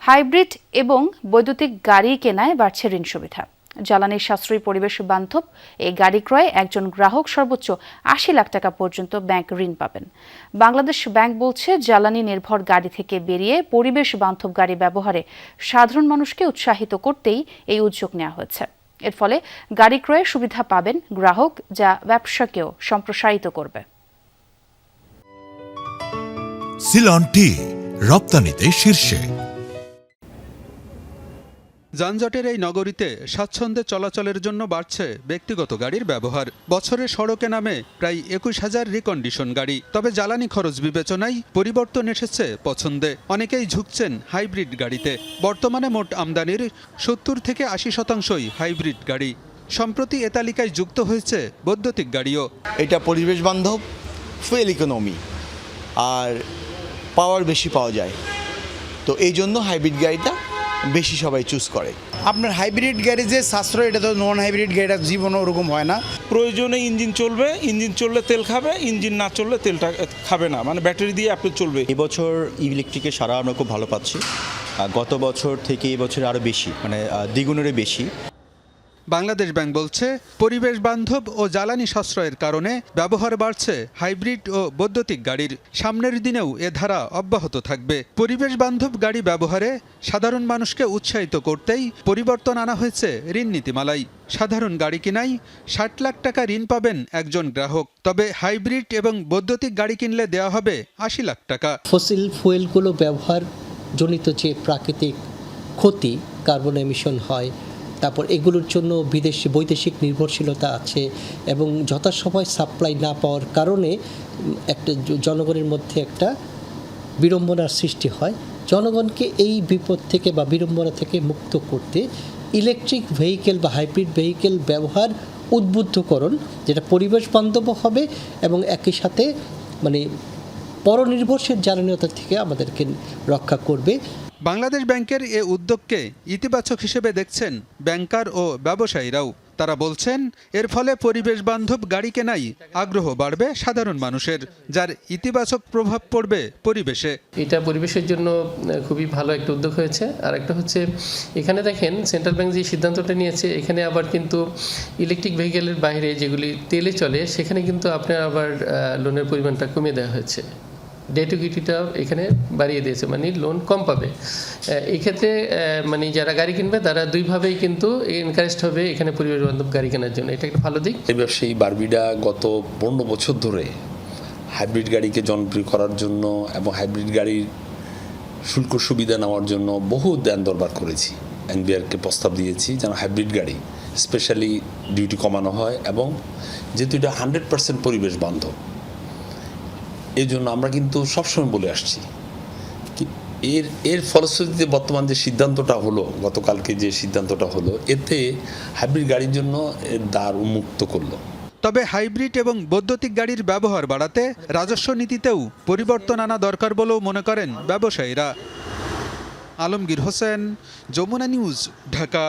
Hybrid এবং বৈদ্যুতিক গাড়ি কেনায় বাড়ছে ঋণ সুবিধা। জ্বালানি সাশ্রয়ী পরিবেশ বান্ধব এই গাড়ি ক্রয়ে একজন গ্রাহক সর্বোচ্চ ৮০ লাখ টাকা পর্যন্ত ব্যাংক ঋণ পাবেন। বাংলাদেশ ব্যাংক বলছে, জ্বালানি নির্ভর গাড়ি থেকে বেরিয়ে পরিবেশ বান্ধব গাড়ি ব্যবহারে সাধারণ মানুষকে উৎসাহিত করতেই এই উদ্যোগ নেওয়া হয়েছে। এর ফলে গাড়ি ক্রয়ে সুবিধা পাবেন গ্রাহক, যা ব্যবসাকেও সম্প্রসারিত করবে। সিলন টি রপ্তানিতে শীর্ষে। যানজটের এই নগরীতে স্বাচ্ছন্দ্যে চলাচলের জন্য বাড়ছে ব্যক্তিগত গাড়ির ব্যবহার। বছরে সড়কে নামে প্রায় ২১,০০০ রিকন্ডিশন গাড়ি। তবে জ্বালানি খরচ বিবেচনায় পরিবর্তন এসেছে পছন্দে। অনেকেই ঝুঁকছেন হাইব্রিড গাড়িতে। বর্তমানে মোট আমদানির ৭০ থেকে ৮০% হাইব্রিড গাড়ি। সম্প্রতি এ তালিকায় যুক্ত হয়েছে বৈদ্যুতিক গাড়িও। এটা পরিবেশ বান্ধব, ফুয়েল ইকোনমি আর পাওয়ার বেশি পাওয়া যায়, তো এই জন্য হাইব্রিড গাড়িটা বেশি সবাই চুজ করে। আপনার হাইব্রিড গাড়ি যে সাশ্রয়, এটা তো নন হাইব্রিড গাড়িটা জীবনও ওরকম হয় না। প্রয়োজনে ইঞ্জিন চলবে, ইঞ্জিন চললে তেল খাবে, ইঞ্জিন না চললে তেলটা খাবে না, মানে ব্যাটারি দিয়ে আপনি চলবে। এবছর ইলেকট্রিকের সারা আমরা খুব ভালো পাচ্ছি। গত বছর থেকে এবছর আরও বেশি, মানে দ্বিগুণেরও বেশি। বাংলাদেশ ব্যাংক বলছে, পরিবেশ বান্ধব ও জ্বালানি সাশ্রয়ের কারণে ব্যবহার বাড়ছে হাইব্রিড ও বৈদ্যুতিক গাড়ির। সামনের দিনেও এ ধারা অব্যাহত থাকবে। পরিবেশ বান্ধব গাড়ি ব্যবহারে সাধারণ মানুষকে উৎসাহিত করতেই পরিবর্তন আনা হয়েছে ঋণ নীতিমালায়। সাধারণ গাড়ি কিনাই ৬০ লাখ টাকা ঋণ পাবেন একজন গ্রাহক। তবে হাইব্রিড এবং বৈদ্যুতিক গাড়ি কিনলে দেওয়া হবে ৮০ লাখ টাকা। ফসিল ফুয়েলগুলো ব্যবহার জনিত যে প্রাকৃতিক ক্ষতি, কার্বন এমিশন হয়, তারপর এগুলোর জন্য বৈদেশিক নির্ভরশীলতা আছে এবং যথাসময় সাপ্লাই না পাওয়ার কারণে একটা জনগণের মধ্যে একটা বিড়ম্বনার সৃষ্টি হয়। জনগণকে এই বিপদ থেকে বা বিড়ম্বনা থেকে মুক্ত করতে ইলেকট্রিক ভেহিকেল বা হাইব্রিড ভেহিকেল ব্যবহার উদ্বুদ্ধকরণ, যেটা পরিবেশ বান্ধব হবে এবং একই সাথে মানে পরনির্ভরশীল জ্বালানিতা থেকে আমাদেরকে রক্ষা করবে। বাংলাদেশ ব্যাংকের এ উদ্যোগকে ইতিবাচক হিসেবে দেখছেন ব্যাংকার ও ব্যবসায়ীরাও। তারা বলছেন, এর ফলে পরিবেশ বান্ধব গাড়ি কেনাই আগ্রহ বাড়বে সাধারণ মানুষের, যার ইতিবাচক প্রভাব পড়বে পরিবেশে। এটা পরিবেশের জন্য খুবই ভালো একটা উদ্যোগ হয়েছে। আর একটা হচ্ছে, এখানে দেখেন সেন্ট্রাল ব্যাংক যে সিদ্ধান্তটা নিয়েছে, এখানে আবার কিন্তু ইলেকট্রিক ভেহিকেলের বাইরে যেগুলি তেলে চলে, সেখানে কিন্তু আপনার আবার লোনের পরিমাণটা কমিয়ে দেওয়া হয়েছে। ডেট ইকুইটিটা এখানে বাড়িয়ে দিয়েছে, মানে লোন কম পাবে। এই ক্ষেত্রে মানে যারা গাড়ি কিনবে তারা দুইভাবেই কিন্তু এনকারেজড হবে এখানে পরিবেশ বান্ধব গাড়ি কেনার জন্য। এটা একটা ভালো দিক। এই ব্যবসায়ী বারবিডা গত 15 বছর ধরে হাইব্রিড গাড়িকে জনপ্রিয় করার জন্য এবং হাইব্রিড গাড়ির শুল্ক সুবিধা নেওয়ার জন্য বহু দেন দরবার করেছি। এনবিআরকে প্রস্তাব দিয়েছি যেন হাইব্রিড গাড়ি স্পেশালি ডিউটি কমানো হয়, এবং যেহেতু এটা 100% পরিবেশ বান্ধব, এই জন্য আমরা কিন্তু সবসময় বলে আসছি। এর ফলশ্রুতিতে বর্তমান যে সিদ্ধান্তটা হলো, গতকালকে যে সিদ্ধান্তটা হলো, এতে হাইব্রিড গাড়ির জন্য দ্বার উন্মুক্ত করলো। তবে হাইব্রিড এবং বৈদ্যুতিক গাড়ির ব্যবহার বাড়াতে রাজস্ব নীতিতেও পরিবর্তন আনা দরকার বলেও মনে করেন ব্যবসায়ীরা। আলমগীর হোসেন, যমুনা নিউজ, ঢাকা।